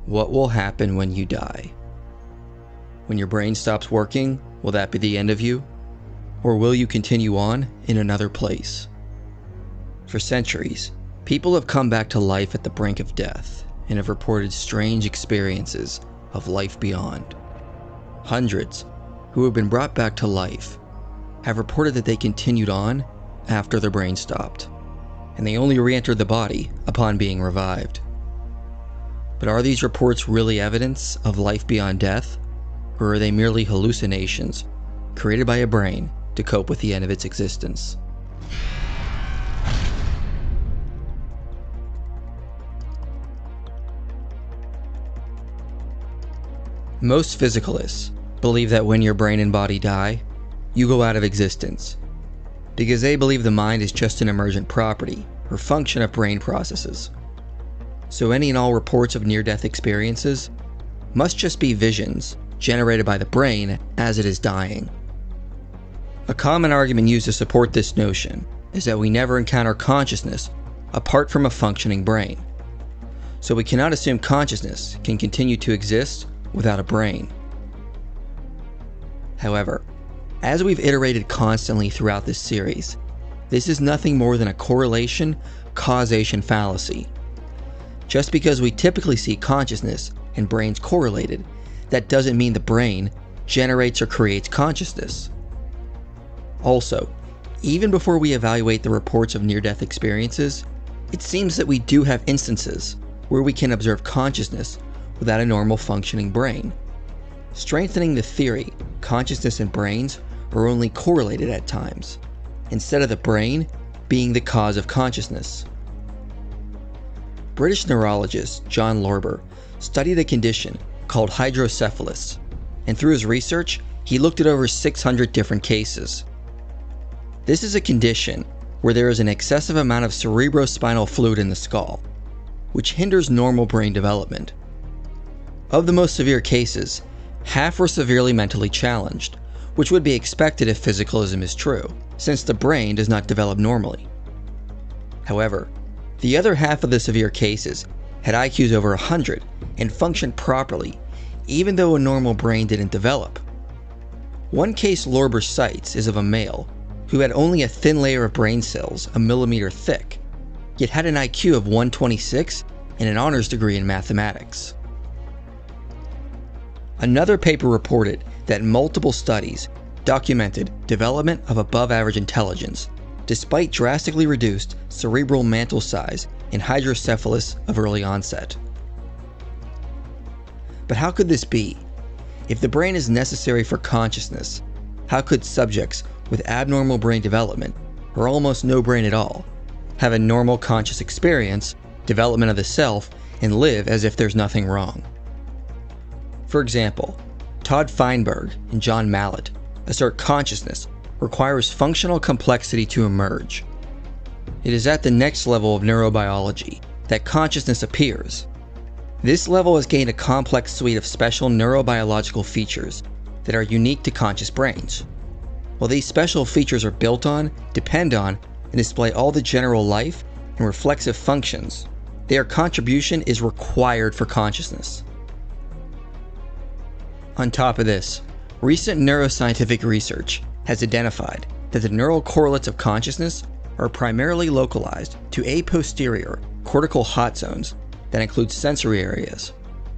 What will happen when you die? When your brain stops working, will that be the end of you? Or will you continue on in another place? For centuries, people have come back to life at the brink of death and have reported strange experiences of life beyond. Hundreds who have been brought back to life have reported that they continued on after their brain stopped, and they only re-entered the body upon being revived. But are these reports really evidence of life beyond death, or are they merely hallucinations created by a brain to cope with the end of its existence? Most physicalists believe that when your brain and body die, you go out of existence, because they believe the mind is just an emergent property or function of brain processes. So any and all reports of near-death experiences must just be visions generated by the brain as it is dying. A common argument used to support this notion is that we never encounter consciousness apart from a functioning brain. So we cannot assume consciousness can continue to exist without a brain. However, as we've iterated constantly throughout this series, this is nothing more than a correlation-causation fallacy. Just because we typically see consciousness and brains correlated, that doesn't mean the brain generates or creates consciousness. Also, even before we evaluate the reports of near-death experiences, it seems that we do have instances where we can observe consciousness without a normal functioning brain, strengthening the theory consciousness and brains are only correlated at times, instead of the brain being the cause of consciousness. British neurologist John Lorber studied a condition called hydrocephalus, and through his research, he looked at over 600 different cases. This is a condition where there is an excessive amount of cerebrospinal fluid in the skull, which hinders normal brain development. Of the most severe cases, half were severely mentally challenged, which would be expected if physicalism is true, since the brain does not develop normally. However, the other half of the severe cases had IQs over 100 and functioned properly, even though a normal brain didn't develop. One case Lorber cites is of a male who had only a thin layer of brain cells a millimeter thick, yet had an IQ of 126 and an honors degree in mathematics. Another paper reported that multiple studies documented development of above-average intelligence despite drastically reduced cerebral mantle size in hydrocephalus of early onset. But how could this be? If the brain is necessary for consciousness, how could subjects with abnormal brain development, or almost no brain at all, have a normal conscious experience, development of the self, and live as if there's nothing wrong? For example, Todd Feinberg and John Mallet assert consciousness requires functional complexity to emerge. It is at the next level of neurobiology that consciousness appears. This level has gained a complex suite of special neurobiological features that are unique to conscious brains. While these special features are built on, depend on, and display all the general life and reflexive functions, their contribution is required for consciousness. On top of this, recent neuroscientific research has identified that the neural correlates of consciousness are primarily localized to a posterior cortical hot zones that include sensory areas,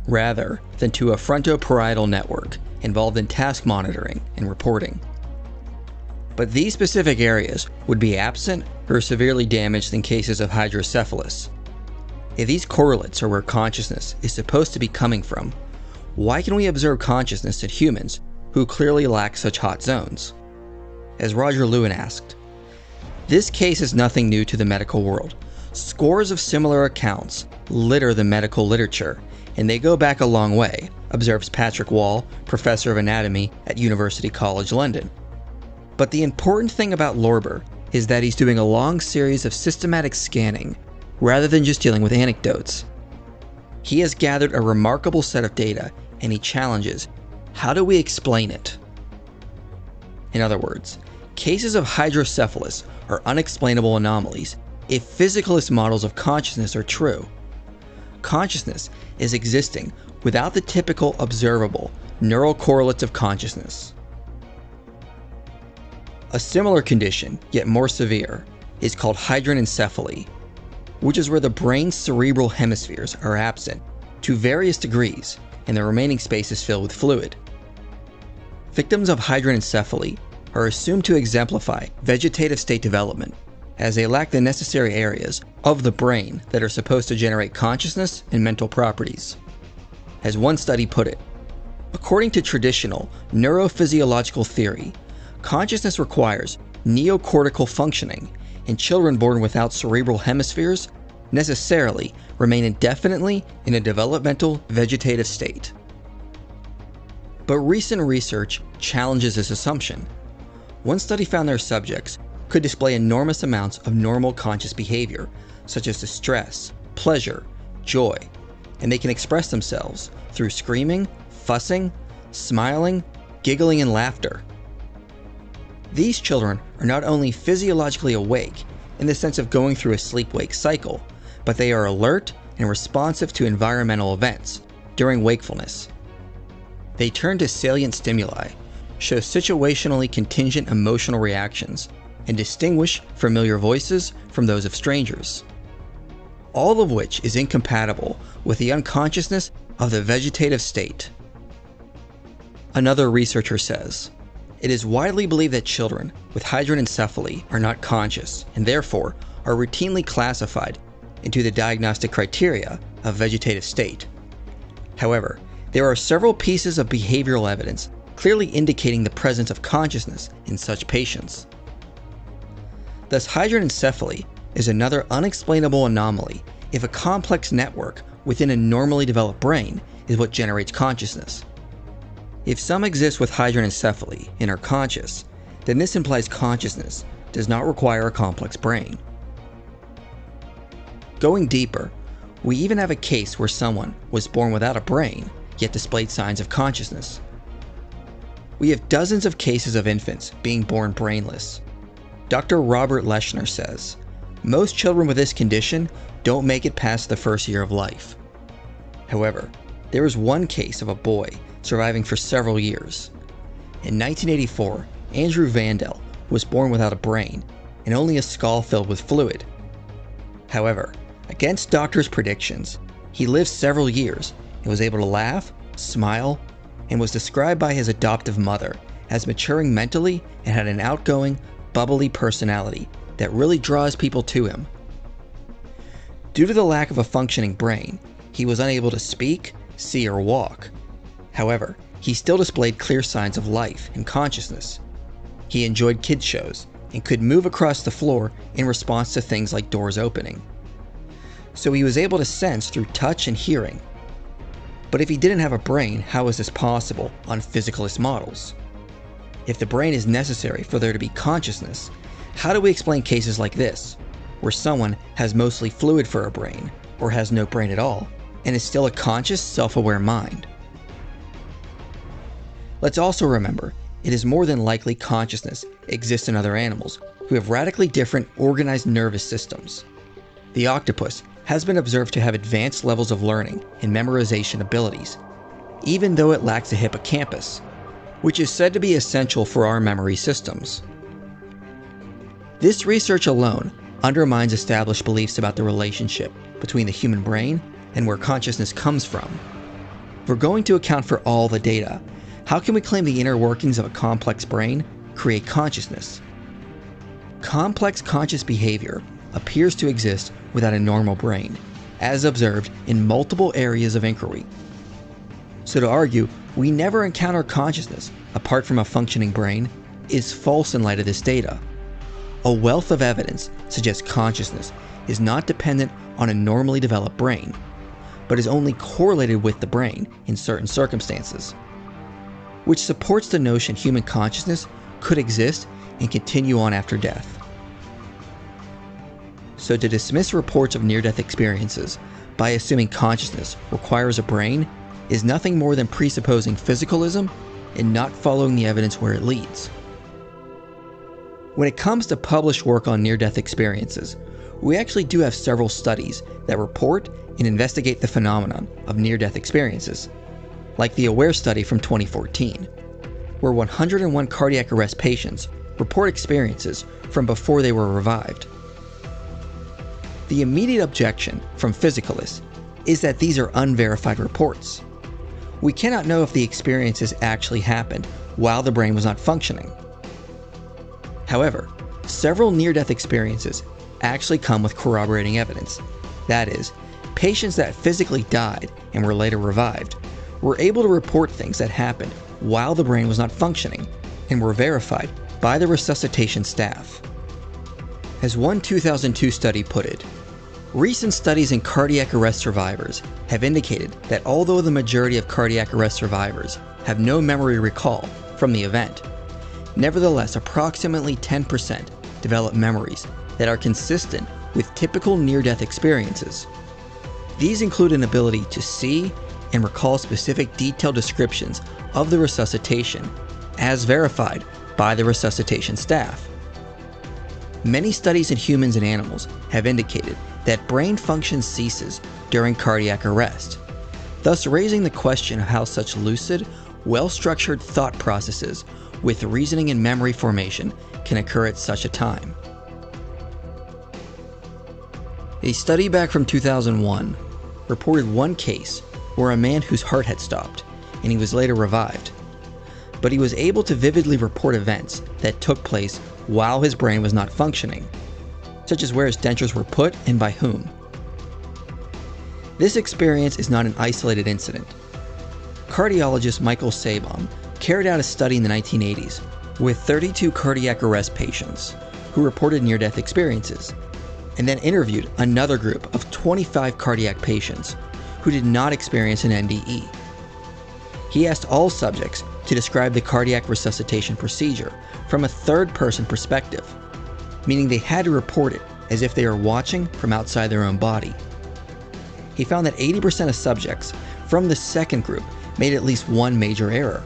rather than to a frontoparietal network involved in task monitoring and reporting. But these specific areas would be absent or severely damaged in cases of hydrocephalus. If these correlates are where consciousness is supposed to be coming from, why can we observe consciousness in humans who clearly lack such hot zones? As Roger Lewin asked, "This case is nothing new to the medical world. Scores of similar accounts litter the medical literature, and they go back a long way," observes Patrick Wall, professor of anatomy at University College London. But the important thing about Lorber is that he's doing a long series of systematic scanning, rather than just dealing with anecdotes. He has gathered a remarkable set of data, and he challenges, how do we explain it? In other words, cases of hydrocephalus are unexplainable anomalies if physicalist models of consciousness are true. consciousness is existing without the typical observable neural correlates of consciousness. A similar condition, yet more severe, is called hydranencephaly, which is where the brain's cerebral hemispheres are absent to various degrees and the remaining space is filled with fluid. Victims of hydranencephaly are assumed to exemplify vegetative state development, as they lack the necessary areas of the brain that are supposed to generate consciousness and mental properties. As one study put it, according to traditional neurophysiological theory, consciousness requires neocortical functioning, and children born without cerebral hemispheres necessarily remain indefinitely in a developmental vegetative state. But recent research challenges this assumption. One study found their subjects could display enormous amounts of normal conscious behavior, such as distress, pleasure, joy, and they can express themselves through screaming, fussing, smiling, giggling, and laughter. These children are not only physiologically awake in the sense of going through a sleep-wake cycle, but they are alert and responsive to environmental events during wakefulness. They turn to salient stimuli, show situationally contingent emotional reactions, and distinguish familiar voices from those of strangers. All of which is incompatible with the unconsciousness of the vegetative state. Another researcher says, "It is widely believed that children with hydranencephaly are not conscious and therefore are routinely classified into the diagnostic criteria of vegetative state. However, there are several pieces of behavioral evidence clearly indicating the presence of consciousness in such patients." Thus, hydranencephaly is another unexplainable anomaly if a complex network within a normally developed brain is what generates consciousness. If some exist with hydranencephaly and are conscious, then this implies consciousness does not require a complex brain. Going deeper, we even have a case where someone was born without a brain, yet displayed signs of consciousness. We have dozens of cases of infants being born brainless. Dr. Robert Leshner says, most children with this condition don't make it past the first year of life. However, there is one case of a boy surviving for several years. In 1984, Andrew Vandel was born without a brain and only a skull filled with fluid. However, against doctors' predictions, he lived several years and was able to laugh, smile, and was described by his adoptive mother as maturing mentally and had an outgoing, bubbly personality that really draws people to him. Due to the lack of a functioning brain, he was unable to speak, see, or walk. However, he still displayed clear signs of life and consciousness. He enjoyed kids shows and could move across the floor in response to things like doors opening. So he was able to sense through touch and hearing. But if he didn't have a brain, how is this possible on physicalist models? If the brain is necessary for there to be consciousness, how do we explain cases like this, where someone has mostly fluid for a brain, or has no brain at all, and is still a conscious, self-aware mind? Let's also remember, it is more than likely consciousness exists in other animals who have radically different organized nervous systems. The octopus has been observed to have advanced levels of learning and memorization abilities, even though it lacks a hippocampus, which is said to be essential for our memory systems. This research alone undermines established beliefs about the relationship between the human brain and where consciousness comes from. If we're going to account for all the data, how can we claim the inner workings of a complex brain create consciousness? Complex conscious behavior appears to exist without a normal brain, as observed in multiple areas of inquiry. So to argue we never encounter consciousness apart from a functioning brain is false in light of this data. A wealth of evidence suggests consciousness is not dependent on a normally developed brain, but is only correlated with the brain in certain circumstances, which supports the notion human consciousness could exist and continue on after death. So to dismiss reports of near-death experiences by assuming consciousness requires a brain is nothing more than presupposing physicalism and not following the evidence where it leads. When it comes to published work on near-death experiences, we actually do have several studies that report and investigate the phenomenon of near-death experiences, like the AWARE study from 2014, where 101 cardiac arrest patients report experiences from before they were revived. The immediate objection from physicalists is that these are unverified reports. We cannot know if the experiences actually happened while the brain was not functioning. However, several near-death experiences actually come with corroborating evidence. That is, patients that physically died and were later revived were able to report things that happened while the brain was not functioning and were verified by the resuscitation staff. As one 2002 study put it, recent studies in cardiac arrest survivors have indicated that although the majority of cardiac arrest survivors have no memory recall from the event, nevertheless approximately 10% develop memories that are consistent with typical near-death experiences. These include an ability to see and recall specific detailed descriptions of the resuscitation as verified by the resuscitation staff. Many studies in humans and animals have indicated that brain function ceases during cardiac arrest, thus raising the question of how such lucid, well-structured thought processes with reasoning and memory formation can occur at such a time. A study back from 2001 reported one case where a man whose heart had stopped and he was later revived, but he was able to vividly report events that took place while his brain was not functioning, such as where his dentures were put and by whom. This experience is not an isolated incident. Cardiologist Michael Sabom carried out a study in the 1980s with 32 cardiac arrest patients who reported near-death experiences, and then interviewed another group of 25 cardiac patients who did not experience an NDE. He asked all subjects to describe the cardiac resuscitation procedure from a third-person perspective, meaning they had to report it as if they were watching from outside their own body. He found that 80% of subjects from the second group made at least one major error.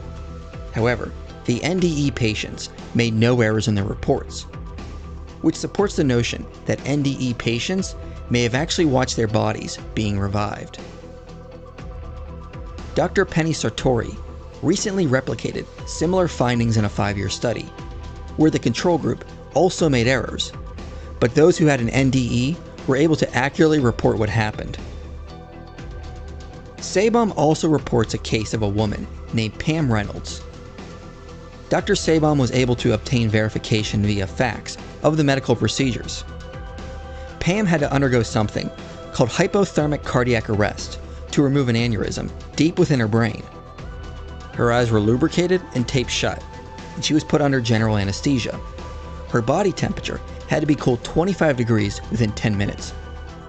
However, the NDE patients made no errors in their reports, which supports the notion that NDE patients may have actually watched their bodies being revived. Dr. Penny Sartori recently replicated similar findings in a 5-year study, where the control group also made errors, but those who had an NDE were able to accurately report what happened. Sabom also reports a case of a woman named Pam Reynolds. Dr. Sabom was able to obtain verification via fax of the medical procedures. Pam had to undergo something called hypothermic cardiac arrest to remove an aneurysm deep within her brain. Her eyes were lubricated and taped shut, and she was put under general anesthesia. Her body temperature had to be cooled 25 degrees within 10 minutes.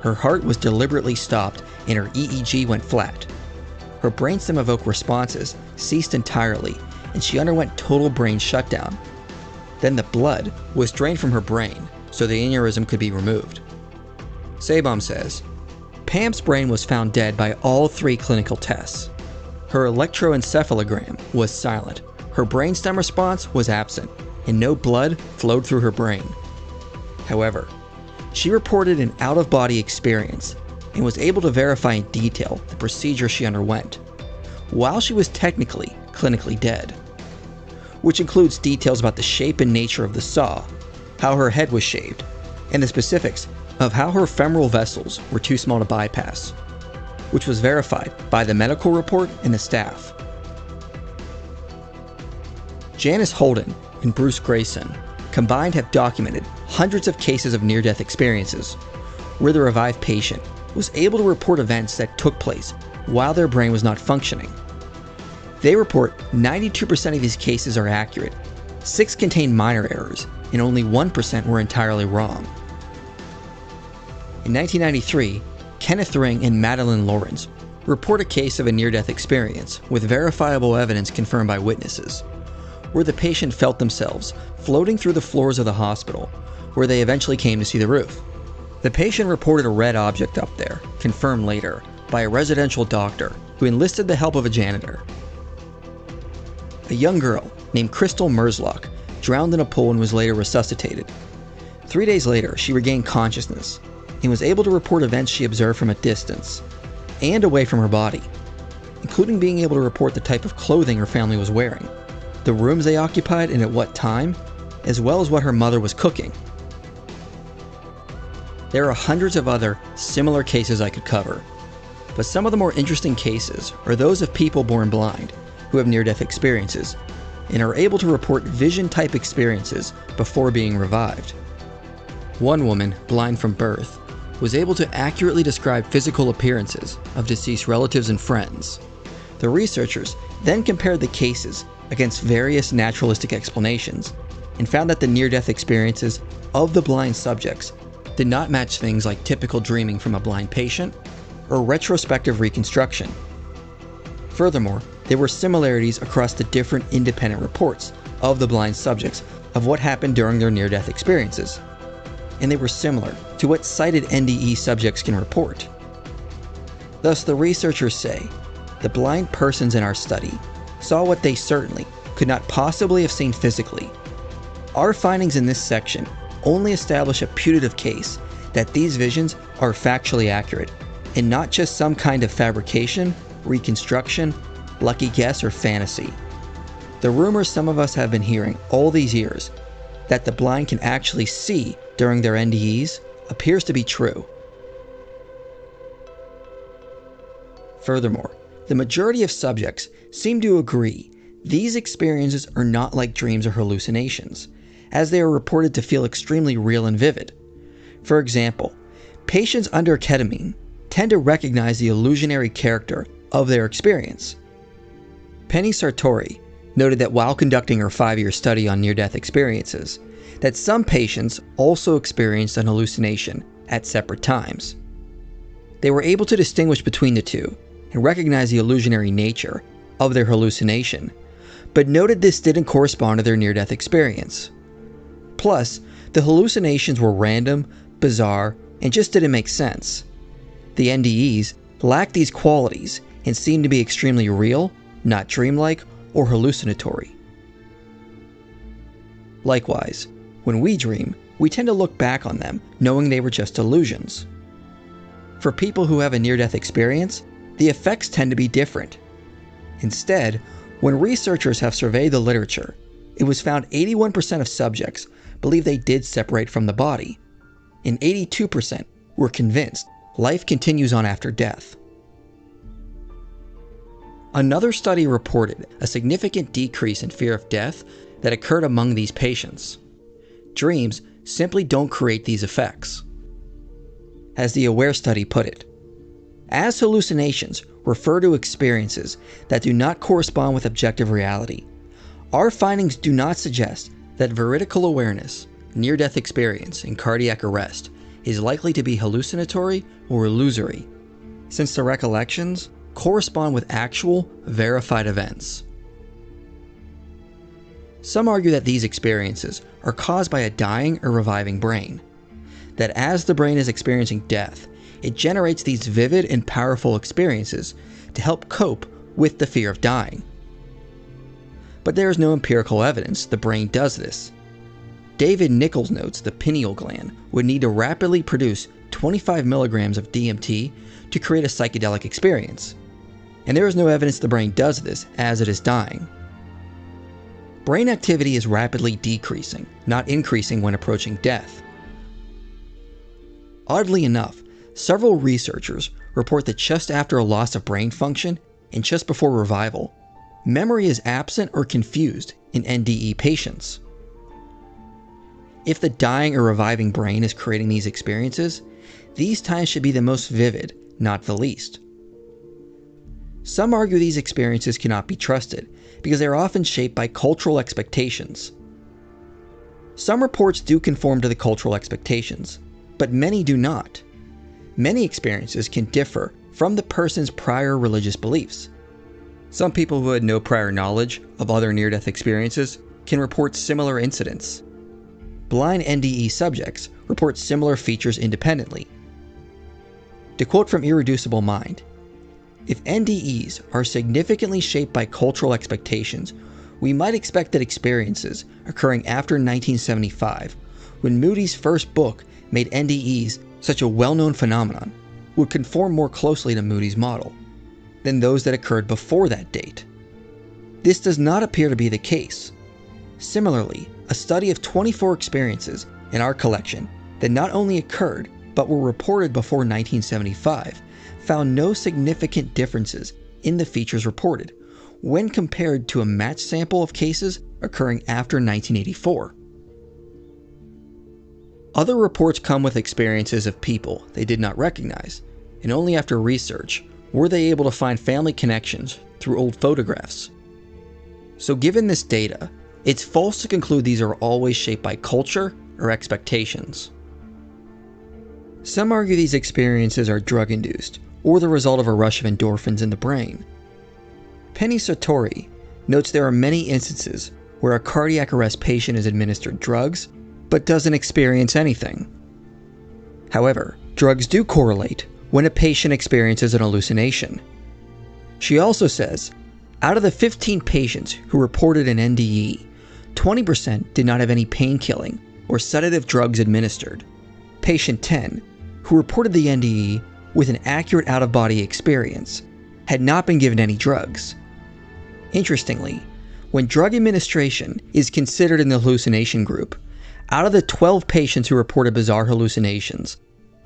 Her heart was deliberately stopped and her EEG went flat. Her brainstem evoked responses ceased entirely, and she underwent total brain shutdown. Then the blood was drained from her brain so the aneurysm could be removed. Sabom says, Pam's brain was found dead by all 3 clinical tests. Her electroencephalogram was silent, her brainstem response was absent, and no blood flowed through her brain. However, she reported an out-of-body experience and was able to verify in detail the procedure she underwent, while she was technically clinically dead, which includes details about the shape and nature of the saw, how her head was shaved, and the specifics of how her femoral vessels were too small to bypass, which was verified by the medical report and the staff. Janice Holden and Bruce Grayson combined have documented hundreds of cases of near-death experiences where the revived patient was able to report events that took place while their brain was not functioning. They report 92% of these cases are accurate, 6 contain minor errors, and only 1% were entirely wrong. In 1993, Kenneth Ring and Madeline Lawrence report a case of a near-death experience with verifiable evidence confirmed by witnesses, where the patient felt themselves floating through the floors of the hospital, where they eventually came to see the roof. The patient reported a red object up there, confirmed later by a residential doctor who enlisted the help of a janitor. A young girl named Crystal Merzlock drowned in a pool and was later resuscitated. 3 days later, she regained consciousness and was able to report events she observed from a distance and away from her body, including being able to report the type of clothing her family was wearing, the rooms they occupied and at what time, as well as what her mother was cooking. There are hundreds of other similar cases I could cover, but some of the more interesting cases are those of people born blind who have near-death experiences and are able to report vision-type experiences before being revived. One woman, blind from birth, was able to accurately describe physical appearances of deceased relatives and friends. The researchers then compared the cases against various naturalistic explanations and found that the near-death experiences of the blind subjects did not match things like typical dreaming from a blind patient or retrospective reconstruction. Furthermore, there were similarities across the different independent reports of the blind subjects of what happened during their near-death experiences, and they were similar to what sighted NDE subjects can report. Thus, the researchers say, the blind persons in our study saw what they certainly could not possibly have seen physically. Our findings in this section only establish a putative case that these visions are factually accurate, and not just some kind of fabrication, reconstruction, lucky guess, or fantasy. The rumors some of us have been hearing all these years that the blind can actually see during their NDEs appears to be true. Furthermore, the majority of subjects seem to agree these experiences are not like dreams or hallucinations, as they are reported to feel extremely real and vivid. For example, patients under ketamine tend to recognize the illusionary character of their experience. Penny Sartori noted that while conducting her 5-year study on near-death experiences, that some patients also experienced an hallucination at separate times. They were able to distinguish between the two and recognize the illusionary nature of their hallucination, but noted this didn't correspond to their near-death experience. Plus, the hallucinations were random, bizarre, and just didn't make sense. The NDEs lacked these qualities and seemed to be extremely real, not dreamlike or hallucinatory. Likewise, when we dream, we tend to look back on them knowing they were just illusions. For people who have a near-death experience, the effects tend to be different. Instead, when researchers have surveyed the literature, it was found 81% of subjects believe they did separate from the body, and 82% were convinced life continues on after death. Another study reported a significant decrease in fear of death that occurred among these patients. Dreams simply don't create these effects. As the AWARE study put it, as hallucinations refer to experiences that do not correspond with objective reality, our findings do not suggest that veridical awareness, near-death experience, and cardiac arrest is likely to be hallucinatory or illusory, since the recollections correspond with actual, verified events. Some argue that these experiences are caused by a dying or reviving brain, that as the brain is experiencing death, it generates these vivid and powerful experiences to help cope with the fear of dying. But there is no empirical evidence the brain does this. David Nichols notes the pineal gland would need to rapidly produce 25 milligrams of DMT to create a psychedelic experience, and there is no evidence the brain does this as it is dying. Brain activity is rapidly decreasing, not increasing when approaching death. Oddly enough, several researchers report that just after a loss of brain function and just before revival, memory is absent or confused in NDE patients. If the dying or reviving brain is creating these experiences, these times should be the most vivid, not the least. Some argue these experiences cannot be trusted because they are often shaped by cultural expectations. Some reports do conform to the cultural expectations, but many do not. Many experiences can differ from the person's prior religious beliefs. Some people who had no prior knowledge of other near-death experiences can report similar incidents. Blind NDE subjects report similar features independently. To quote from Irreducible Mind, "If NDEs are significantly shaped by cultural expectations, we might expect that experiences occurring after 1975, when Moody's first book made NDEs such a well-known phenomenon, would conform more closely to Moody's model than those that occurred before that date. This does not appear to be the case. Similarly, a study of 24 experiences in our collection that not only occurred but were reported before 1975 found no significant differences in the features reported when compared to a matched sample of cases occurring after 1984. Other reports come with experiences of people they did not recognize, and only after research were they able to find family connections through old photographs. So given this data, it's false to conclude these are always shaped by culture or expectations. Some argue these experiences are drug-induced, or the result of a rush of endorphins in the brain. Penny Sartori notes there are many instances where a cardiac arrest patient is administered drugs, but doesn't experience anything. However, drugs do correlate when a patient experiences an hallucination. She also says, out of the 15 patients who reported an NDE, 20% did not have any pain-killing or sedative drugs administered. Patient 10, who reported the NDE with an accurate out-of-body experience, had not been given any drugs. Interestingly, when drug administration is considered in the hallucination group, out of the 12 patients who reported bizarre hallucinations,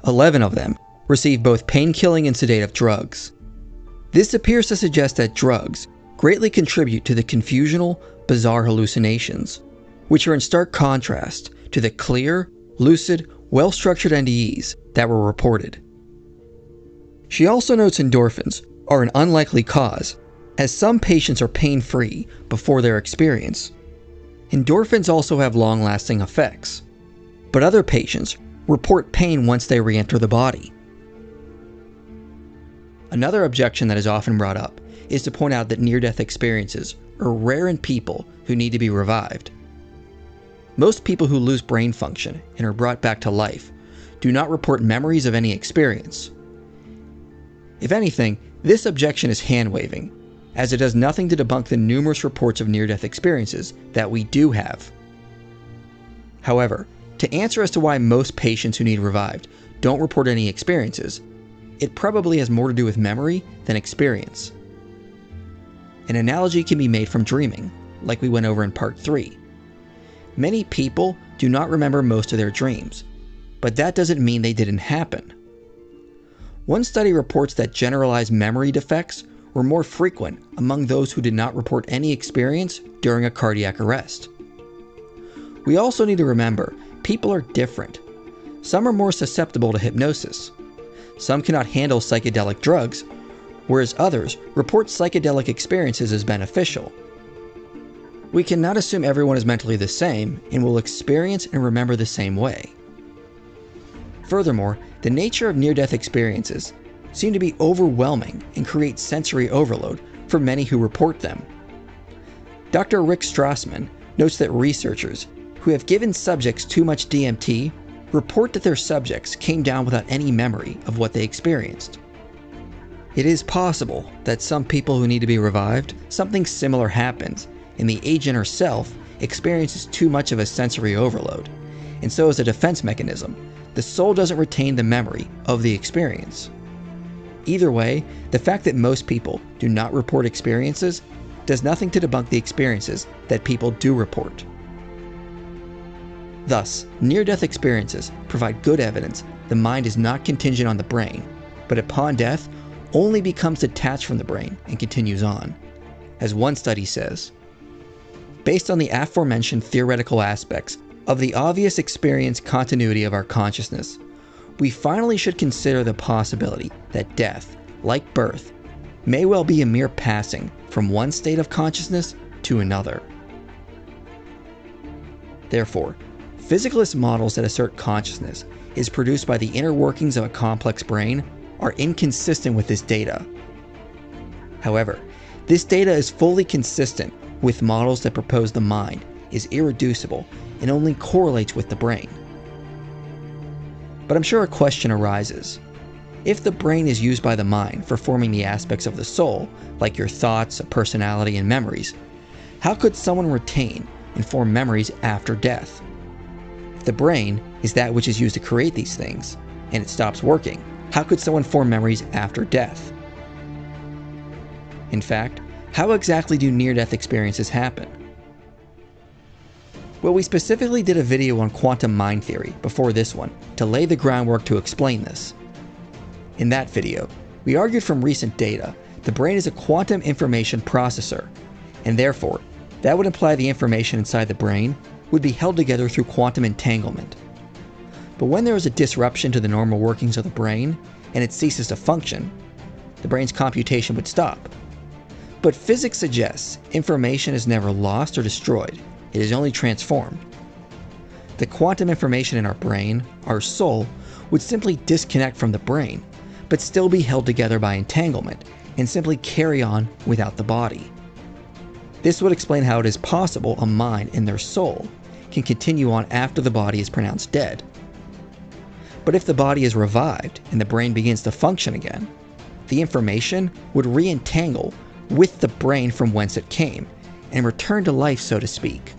11 of them received both pain-killing and sedative drugs. This appears to suggest that drugs greatly contribute to the confusional, bizarre hallucinations, which are in stark contrast to the clear, lucid, well-structured NDEs that were reported. She also notes endorphins are an unlikely cause, as some patients are pain-free before their experience. Endorphins also have long-lasting effects, but other patients report pain once they re-enter the body. Another objection that is often brought up is to point out that near-death experiences are rare in people who need to be revived. Most people who lose brain function and are brought back to life do not report memories of any experience. If anything, this objection is hand-waving, as it does nothing to debunk the numerous reports of near-death experiences that we do have. However, to answer as to why most patients who need revived don't report any experiences, it probably has more to do with memory than experience. An analogy can be made from dreaming, like we went over in part 3. Many people do not remember most of their dreams, but that doesn't mean they didn't happen. One study reports that generalized memory defects were more frequent among those who did not report any experience during a cardiac arrest. We also need to remember, people are different. Some are more susceptible to hypnosis. Some cannot handle psychedelic drugs, whereas others report psychedelic experiences as beneficial. We cannot assume everyone is mentally the same and will experience and remember the same way. Furthermore, the nature of near-death experiences seem to be overwhelming and create sensory overload for many who report them. Dr. Rick Strassman notes that researchers who have given subjects too much DMT report that their subjects came down without any memory of what they experienced. It is possible that some people who need to be revived, something similar happens, and the agent herself experiences too much of a sensory overload, and so as a defense mechanism, the soul doesn't retain the memory of the experience. Either way, the fact that most people do not report experiences does nothing to debunk the experiences that people do report. Thus, near-death experiences provide good evidence the mind is not contingent on the brain, but upon death only becomes detached from the brain and continues on. As one study says, based on the aforementioned theoretical aspects of the obvious experience continuity of our consciousness, we finally should consider the possibility that death, like birth, may well be a mere passing from one state of consciousness to another. Therefore, physicalist models that assert consciousness is produced by the inner workings of a complex brain are inconsistent with this data. However, this data is fully consistent with models that propose the mind is irreducible and only correlates with the brain. But I'm sure a question arises. If the brain is used by the mind for forming the aspects of the soul, like your thoughts, personality, and memories, how could someone retain and form memories after death? If the brain is that which is used to create these things, and it stops working, how could someone form memories after death? In fact, how exactly do near-death experiences happen? Well, we specifically did a video on quantum mind theory before this one to lay the groundwork to explain this. In that video, we argued from recent data the brain is a quantum information processor, and therefore, that would imply the information inside the brain would be held together through quantum entanglement. But when there is a disruption to the normal workings of the brain, and it ceases to function, the brain's computation would stop. But physics suggests information is never lost or destroyed, it is only transformed. The quantum information in our brain, our soul, would simply disconnect from the brain, but still be held together by entanglement, and simply carry on without the body. This would explain how it is possible a mind and their soul can continue on after the body is pronounced dead. But if the body is revived and the brain begins to function again, the information would re-entangle with the brain from whence it came, and return to life, so to speak.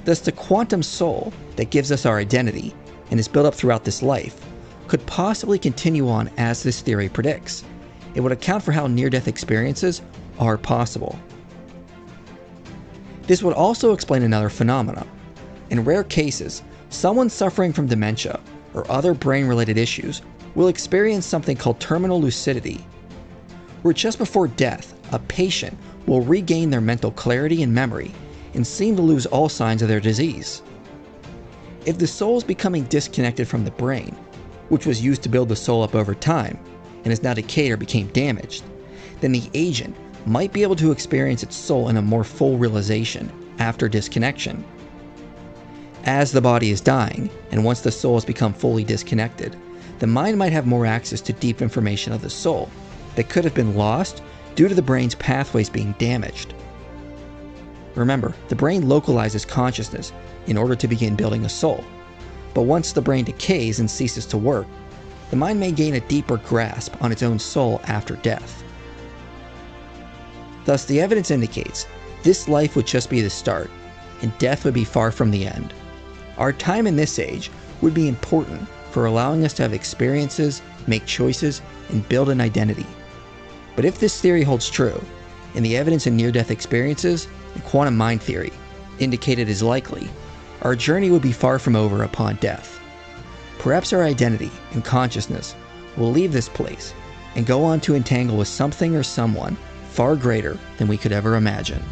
Thus, the quantum soul that gives us our identity and is built up throughout this life could possibly continue on as this theory predicts. It would account for how near-death experiences are possible. This would also explain another phenomenon. In rare cases, someone suffering from dementia or other brain-related issues will experience something called terminal lucidity, where just before death, a patient will regain their mental clarity and memory and seem to lose all signs of their disease. If the soul is becoming disconnected from the brain, which was used to build the soul up over time, and is now decayed or became damaged, then the agent might be able to experience its soul in a more full realization after disconnection. As the body is dying, and once the soul has become fully disconnected, the mind might have more access to deep information of the soul that could have been lost due to the brain's pathways being damaged. Remember, the brain localizes consciousness in order to begin building a soul, but once the brain decays and ceases to work, the mind may gain a deeper grasp on its own soul after death. Thus, the evidence indicates this life would just be the start, and death would be far from the end. Our time in this age would be important for allowing us to have experiences, make choices, and build an identity. But if this theory holds true, and the evidence in near-death experiences and quantum mind theory indicate it is likely, our journey would be far from over upon death. Perhaps our identity and consciousness will leave this place and go on to entangle with something or someone far greater than we could ever imagine.